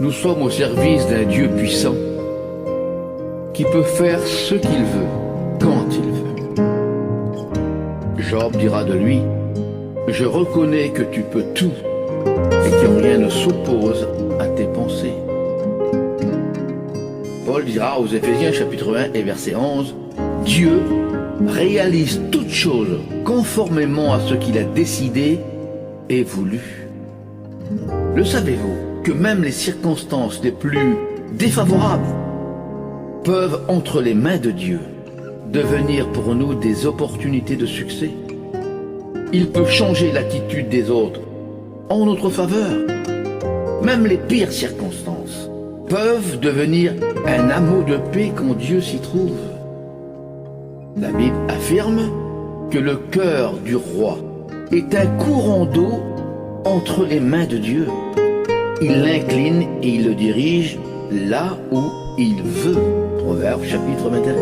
Nous sommes au service d'un Dieu puissant qui peut faire ce qu'il veut, quand il veut. Job dira de lui, « Je reconnais que tu peux tout et que rien ne s'oppose à tes pensées. » Paul dira aux Éphésiens chapitre 1 et verset 11, « Dieu réalise toutes choses conformément à ce qu'il a décidé et voulu. » Le savez-vous que même les circonstances les plus défavorables peuvent, entre les mains de Dieu, devenir pour nous des opportunités de succès? Il peut changer l'attitude des autres en notre faveur. Même les pires circonstances peuvent devenir un amas de paix quand Dieu s'y trouve. La Bible affirme que le cœur du roi est un courant d'eau entre les mains de Dieu. Il l'incline et il le dirige là où il veut. Proverbe chapitre 21.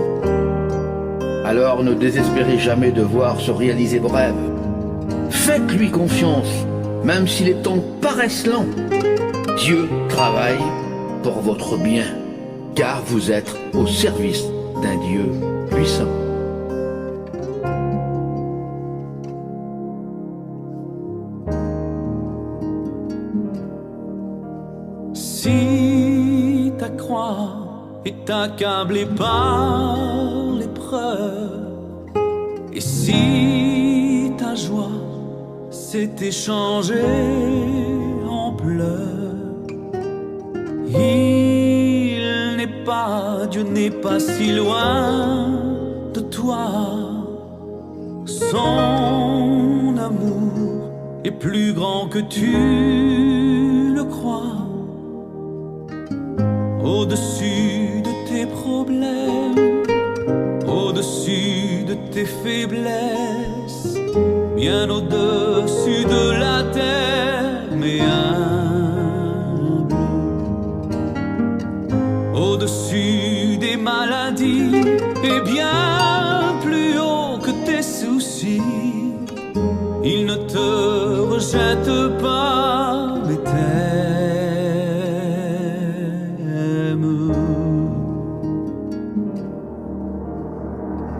Alors ne désespérez jamais de voir se réaliser vos rêves. Faites-lui confiance, même si les temps paraissent lents. Dieu travaille pour votre bien, car vous êtes au service d'un Dieu puissant. Si ta croix est accablée par l'épreuve, et si ta joie s'est échangée en pleurs, il n'est pas, Dieu n'est pas si loin de toi. Son amour est plus grand que tu le crois. Au-dessus de tes problèmes, au-dessus de tes faiblesses, bien au-dessus de la terre, mais humble, au-dessus des maladies et bien plus haut que tes soucis. Il ne te rejette pas, mais t'aime.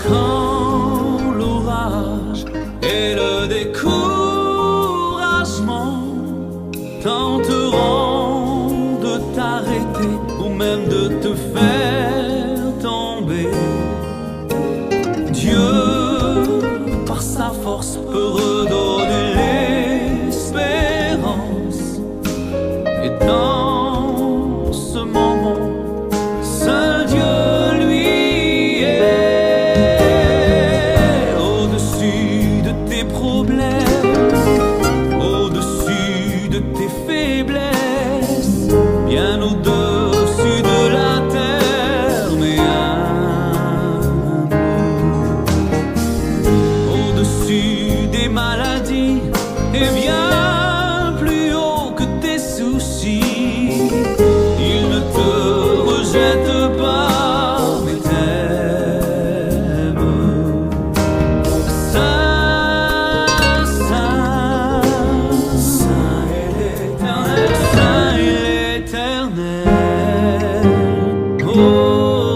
Quand l'orage et le découragement tenteront de t'arrêter ou même de te faire tomber, Dieu, par sa force, peut redonner l'espérance. Et dans ce moment, seul Dieu au-dessus de tes faiblesses, bien au-dessus de la terre, mais humble, au-dessus des maladies et bien plus haut que tes soucis. Il ne te rejette pas, mais t'aime.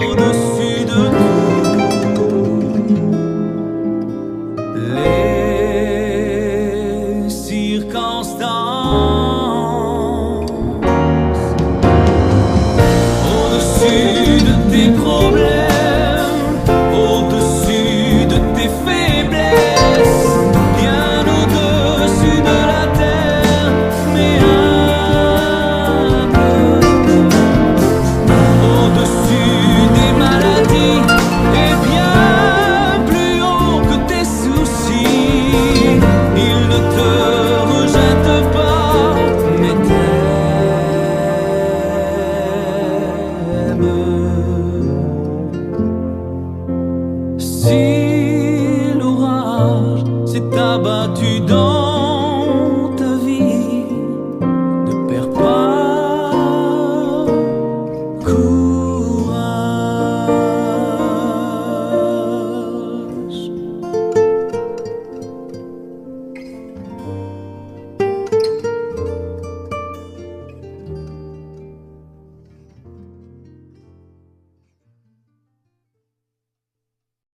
Au-dessus de tout, les circonstances, au-dessus de tes problèmes, au-dessus de tes faiblesses, bien au-dessus de la terre, mais au-dessus des maladies et bien plus haut que tes soucis. Il ne te rejette pas, mais t'aime. Si l'orage s'est abattu dans